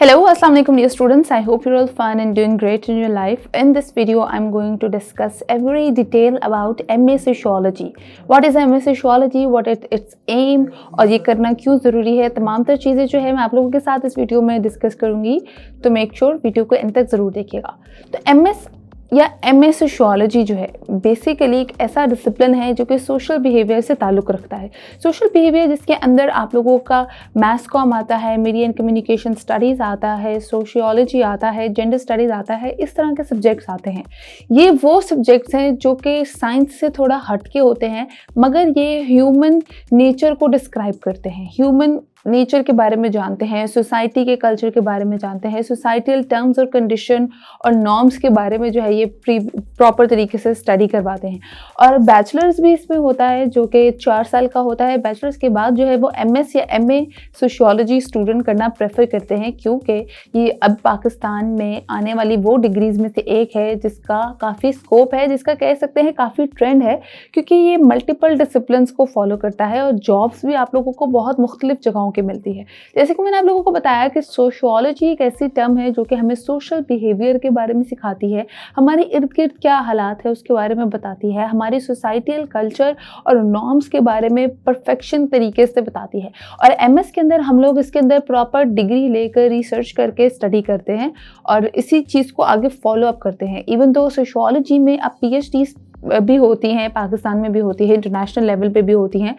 Hello, Assalamu alaikum dear students. I hope you're all fine and doing great in your life. In this video, I'm going to discuss every detail about MA Sociology. What is MA Sociology? What is its aim? और ये करना क्यों ज़रूरी है? तमाम तर चीज़ें जो है मैं आप लोगों के साथ इस वीडियो में डिस्कस करूँगी, तो मेक श्योर वीडियो को एंड तक ज़रूर देखिएगा। तो MS या MA सोशियोलॉजी जो है बेसिकली एक ऐसा डिसिप्लिन है जो कि सोशल बिहेवियर से ताल्लुक़ रखता है। सोशल बिहेवियर जिसके अंदर आप लोगों का मैस कॉम आता है, मीडिया एंड कम्युनिकेशन स्टडीज़ आता है, सोशियोलॉजी आता है, जेंडर स्टडीज़ आता है, इस तरह के सब्जेक्ट्स आते हैं। ये वो सब्जेक्ट्स हैं जो कि साइंस से थोड़ा हटके होते हैं, मगर ये ह्यूमन नेचर को डिस्क्राइब करते हैं। ह्यूमन नेचर के बारे में जानते हैं, सोसाइटी के कल्चर के बारे में जानते हैं, सोसाइटल टर्म्स और कंडीशन और नॉर्म्स के बारे में जो है ये प्रॉपर तरीके से स्टडी करवाते हैं। और बैचलर्स भी इसमें होता है जो कि 4 साल का होता है। बैचलर्स के बाद जो है वो MS या MA सोशियोलॉजी स्टूडेंट करना प्रेफर करते हैं, क्योंकि ये अब पाकिस्तान में आने वाली वो डिग्रीज़ में से एक है जिसका काफ़ी स्कोप है, जिसका कह सकते हैं काफ़ी ट्रेंड है, क्योंकि ये मल्टीपल डिसिप्लिन्स को फॉलो करता है और जॉब्स भी आप लोगों को बहुत मुख्तलिफ जगहों की मिलती है। जैसे कि मैंने आप लोगों को बताया कि सोशियोलॉजी एक ऐसी टर्म है जो कि हमें सोशल बिहेवियर के बारे में सिखाती है, हमारे इर्द गिर्द क्या हालात है उसके बारे में बताती है, हमारी सोसाइटल कल्चर और नॉर्म्स के बारे में परफेक्शन तरीके से बताती है। और MS के अंदर हम लोग इसके अंदर प्रॉपर डिग्री लेकर रिसर्च करके स्टडी करते हैं और इसी चीज़ को आगे फॉलो अप करते हैं। इवन तो सोशियोलॉजी में अब PhD भी होती हैं, पाकिस्तान में भी होती है, इंटरनेशनल लेवल पे भी होती हैं।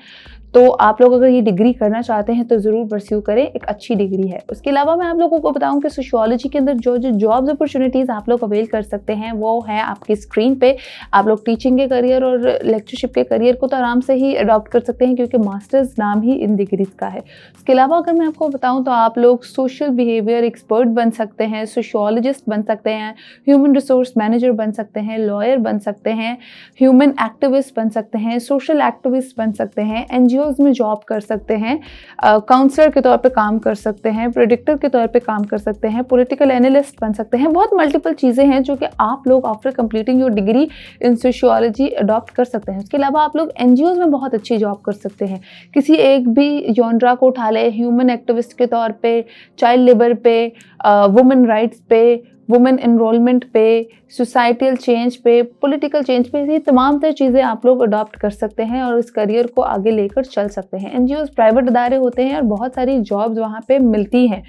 तो आप लोग अगर ये डिग्री करना चाहते हैं तो ज़रूर परस्यू करें, एक अच्छी डिग्री है। उसके अलावा मैं आप लोगों को बताऊं कि सोशियोलॉजी के अंदर जो जॉब्स अपॉर्चुनिटीज़ आप लोग अवेल कर सकते हैं वो हैं आपकी स्क्रीन पे। आप लोग टीचिंग के करियर और लेक्चरशिप के करियर को तो आराम से ही अडॉप्ट कर सकते हैं, क्योंकि मास्टर्स नाम ही इन डिग्रीज़ का है। उसके अलावा अगर मैं आपको बताऊँ तो आप लोग सोशल बिहेवियर एक्सपर्ट बन सकते हैं, सोशियोलॉजिस्ट बन सकते हैं, ह्यूमन रिसोर्स मैनेजर बन सकते हैं, लॉयर बन सकते हैं, ह्यूमन एक्टिविस्ट बन सकते हैं, सोशल एक्टिविस्ट बन सकते हैं, NGO में जॉब कर सकते हैं, काउंसलर के तौर पे काम कर सकते हैं, प्रेडिक्टर के तौर पे काम कर सकते हैं, पॉलिटिकल एनालिस्ट बन सकते हैं। बहुत मल्टीपल चीज़ें हैं जो कि आप लोग after completing your degree in sociology adopt कर सकते हैं। उसके अलावा आप लोग NGOs में बहुत अच्छी जॉब कर सकते हैं। किसी एक भी जॉनरा को उठा ले, ह्यूमन एक्टिविस्ट के तौर पे, चाइल्ड लेबर पे, वुमेन राइट्स पे, वुमेन एनरोलमेंट पे, सोसाइटल चेंज पे, पॉलिटिकल चेंज पे, ये तमाम तरह चीज़ें आप लोग अडॉप्ट कर सकते हैं और इस करियर को आगे लेकर चल सकते हैं। NGOs प्राइवेट इदारे होते हैं और बहुत सारी जॉब्स वहाँ पे मिलती हैं,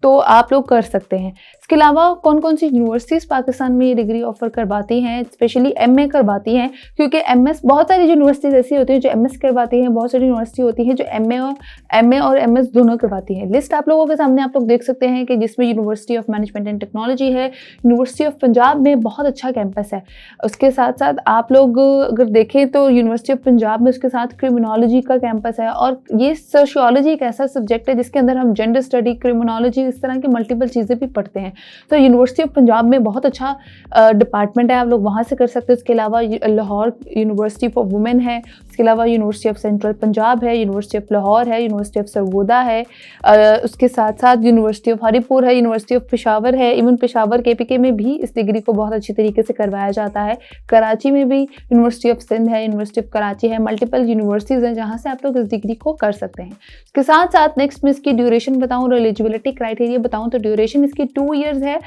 तो आप लोग कर सकते हैं। इसके अलावा कौन कौन सी यूनिवर्सिटीज़ पाकिस्तान में ये डिग्री ऑफर करवाती हैं, स्पेशली MA करवाती हैं, क्योंकि MS बहुत सारी यूनिवर्सिटीज़ ऐसी होती हैं जो MS करवाती हैं, बहुत सारी यूनिवर्सिटी होती हैं जो MA और MS दोनों करवाती हैं। लिस्ट आप लोगों के सामने आप लोग देख सकते हैं कि जिसमें university of management and technology है, यूनिवर्सिटी ऑफ पंजाब में बहुत अच्छा कैंपस है। उसके साथ साथ आप लोग अगर देखें तो यूनिवर्सिटी ऑफ पंजाब में उसके साथ क्रिमिनोलॉजी का कैंपस है। और ये सोशियोलॉजी एक ऐसा सब्जेक्ट है जिसके अंदर हम जेंडर स्टडी, क्रिमिनोलॉजी, इस तरह की मल्टीपल चीज़ें भी पढ़ते हैं। तो यूनिवर्सिटी ऑफ पंजाब में बहुत अच्छा डिपार्टमेंट है, आप लोग वहाँ से कर सकते हैं। उसके अलावा लाहौर यूनिवर्सिटी फॉर वुमेन है, उसके अलावा यूनिवर्सिटी ऑफ सेंट्रल पंजाब है, यूनिवर्सिटी ऑफ लाहौर है, यूनिवर्सिटी ऑफ सरगोदा है, उसके साथ साथ यूनिवर्सिटी ऑफ हरीपुर है, यूनिवर्सिटी ऑफ पेशावर है। इवन पेशावर KPK में भी इस डिग्री को बहुत अच्छी तरीके से करवाया जाता है। कराची में भी यूनिवर्सिटी ऑफ सिंध है, यूनिवर्सिटी ऑफ कराची है, मल्टीपल यूनिवर्सिटीज़ हैं जहाँ से आप लोग इस डिग्री को कर सकते हैं। इसके साथ साथ नेक्स्ट मैं इसकी ड्यूरेशन बताऊँ और एलिजिबिलिटी क्राइटेरिया बताऊँ तो ड्यूरेशन इसकी 2 ईयर्स है,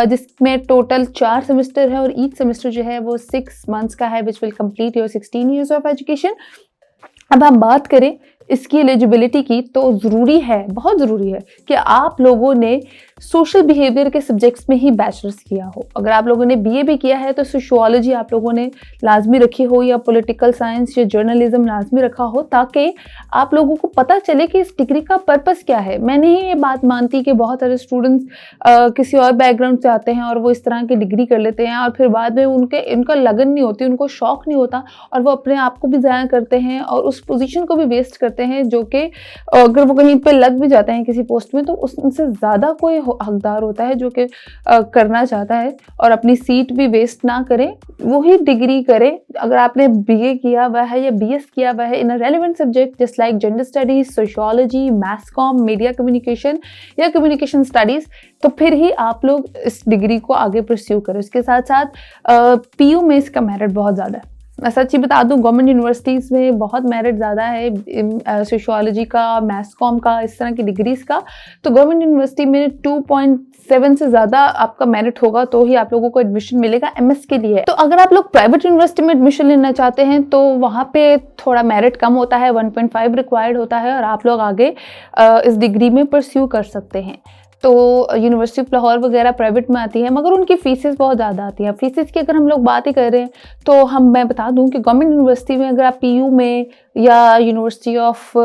जिसमें टोटल 4 सेमेस्टर है और ईच सेमेस्टर जो है वो 6 मंथ्स का है, which will complete your 16 years of education. अब हम बात करें इसकी एलिजिबिलिटी की, तो ज़रूरी है, बहुत ज़रूरी है कि आप लोगों ने सोशल बिहेवियर के सब्जेक्ट्स में ही बैचलर्स किया हो। अगर आप लोगों ने BA भी किया है तो सोशियोलॉजी आप लोगों ने लाजमी रखी हो, या पॉलिटिकल साइंस या जर्नलिज्म लाजमी रखा हो, ताकि आप लोगों को पता चले कि इस डिग्री का पर्पस क्या है। मैं नहीं ये बात मानती कि बहुत सारे स्टूडेंट्स किसी और बैकग्राउंड से आते हैं और वो इस तरह की डिग्री कर लेते हैं और फिर बाद में उनका लगन नहीं होती, उनको शौक नहीं होता और वो अपने आप को भी ज़ाया करते हैं और उस पोजीशन को भी वेस्ट करते हैं, जो कि अगर वो कहीं पे लग भी जाते हैं किसी पोस्ट में तो उनसे ज़्यादा कोई हकदार होता है जो कि करना चाहता है, और अपनी सीट भी वेस्ट ना करें, वही डिग्री करें। अगर आपने BA किया हुआ है या BS किया हुआ है in a relevant subject just like gender studies, sociology, mass com, media communication या कम्युनिकेशन स्टडीज़, तो फिर ही आप लोग इस डिग्री को आगे परस्यू करें। उसके साथ साथ PU में इसका मेरिट बहुत ज़्यादा है। मैं सच्ची बता दूं, गवर्नमेंट यूनिवर्सिटीज़ में बहुत मेरिट ज़्यादा है सोशियोलॉजी का, मैथ्स कॉम का, इस तरह की डिग्रीज़ का। तो गवर्नमेंट यूनिवर्सिटी में 2.7 से ज़्यादा आपका मेरिट होगा तो ही आप लोगों को एडमिशन मिलेगा एमएस के लिए। तो अगर आप लोग प्राइवेट यूनिवर्सिटी में एडमिशन लेना चाहते हैं तो वहाँ पे थोड़ा मेरिट कम होता है, 1.5 रिक्वायर्ड होता है, और आप लोग आगे इस डिग्री में परस्यू कर सकते हैं। तो यूनिवर्सिटी ऑफ लाहौर वगैरह प्राइवेट में आती है, मगर उनकी फीसेस बहुत ज़्यादा आती हैं। फीसेस की अगर हम लोग बात ही कर रहे हैं तो मैं बता दूं कि गवर्नमेंट यूनिवर्सिटी में अगर आप पीयू में या यूनिवर्सिटी ऑफ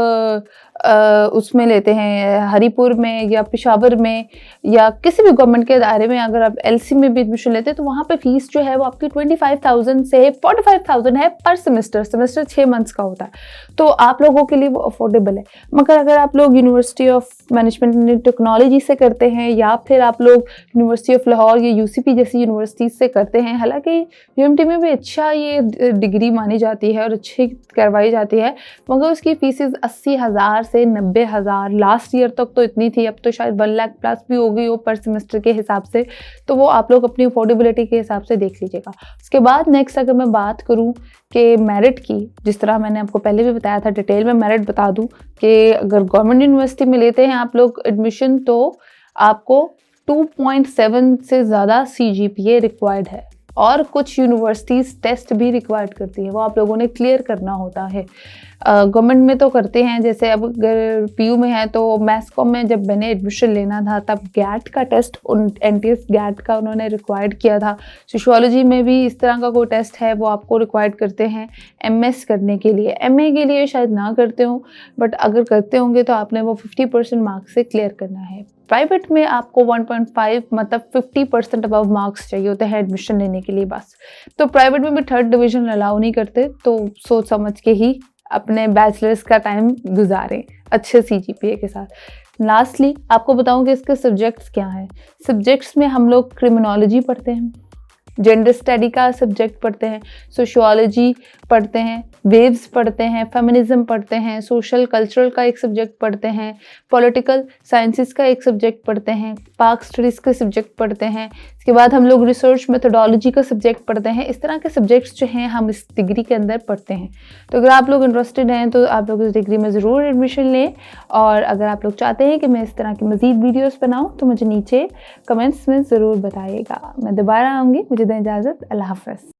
उसमें लेते हैं, हरीपुर में या पेशावर में या किसी भी गवर्नमेंट के दायरे में अगर आप एलसी में भी एडमिशन लेते हैं तो वहाँ पे फीस जो है वो आपकी 25,000 से 45,000 है पर सेमेस्टर 6 मंथ्स का होता है। तो आप लोगों के लिए वो अफोर्डेबल है। मगर अगर आप लोग university of management and technology से करते हैं या फिर आप लोग यूनिवर्सिटी ऑफ लाहौर या यूसीपी जैसी यूनिवर्सिटीज़ से करते हैं, हालांकि यूएमटी में भी अच्छा ये डिग्री मानी जाती है और अच्छी करवाई जाती है, मगर उसकी फीसेस 80,000 से 90,000 लास्ट ईयर तक तो इतनी थी, अब तो शायद 1 लाख प्लस भी हो गई हो पर सेमेस्टर के हिसाब से। तो वो आप लोग अपनी अफोर्डेबिलिटी के हिसाब से देख लीजिएगा। उसके बाद नेक्स्ट अगर मैं बात करूँ कि मेरिट की, जिस तरह मैंने आपको पहले भी बताया था, डिटेल में मेरिट बता दूं कि अगर गवर्नमेंट यूनिवर्सिटी में लेते हैं आप लोग एडमिशन तो आपको 2.7 से ज़्यादा CGPA रिक्वायर्ड है, और कुछ यूनिवर्सिटीज़ टेस्ट भी रिक्वायर्ड करती है, वो आप लोगों ने क्लियर करना होता है। गवर्नमेंट में तो करते हैं, जैसे अब अगर पीयू में है तो मैथ्स कॉम में जब मैंने एडमिशन लेना था तब गैट का टेस्ट, एनटीएस गैट का उन्होंने रिक्वायर्ड किया था। सोशियोलॉजी में भी इस तरह का कोई टेस्ट है वो आपको रिक्वायर्ड करते हैं एमएस करने के लिए। एमए के लिए शायद ना करते हो, बट अगर करते होंगे तो आपने वो 50% मार्क्स से क्लियर करना है। प्राइवेट में आपको 1.5 मतलब 50% अबव मार्क्स चाहिए होते हैं एडमिशन लेने के लिए बस। तो प्राइवेट में भी 3rd डिवीज़न अलाउ नहीं करते, तो सोच समझ के ही अपने बैचलर्स का टाइम गुजारें अच्छे CGPA के साथ। लास्टली आपको बताऊं कि इसके सब्जेक्ट्स क्या हैं। सब्जेक्ट्स में हम लोग क्रिमिनोलॉजी पढ़ते हैं, जेंडर स्टडी का सब्जेक्ट पढ़ते हैं, सोशियोलॉजी पढ़ते हैं, वेव्स पढ़ते हैं, फेमिनिज्म पढ़ते हैं, सोशल कल्चरल का एक सब्जेक्ट पढ़ते हैं, पॉलिटिकल साइंसेस का एक सब्जेक्ट पढ़ते हैं, पाक स्टडीज़ का सब्जेक्ट पढ़ते हैं। इसके बाद हम लोग रिसर्च मेथोडोलॉजी का सब्जेक्ट पढ़ते हैं। इस तरह के सब्जेक्ट्स जो हैं हम इस डिग्री के अंदर पढ़ते हैं। तो अगर आप लोग इंटरेस्टेड हैं तो आप लोग इस डिग्री में ज़रूर एडमिशन लें, और अगर आप लोग चाहते हैं कि मैं इस तरह की मज़ीद वीडियोज़ बनाऊँ तो मुझे नीचे कमेंट्स में ज़रूर बताइएगा। मैं दोबारा आऊँगी, मुझे दें इजाज़त। अल्लाह हाफ़िज़।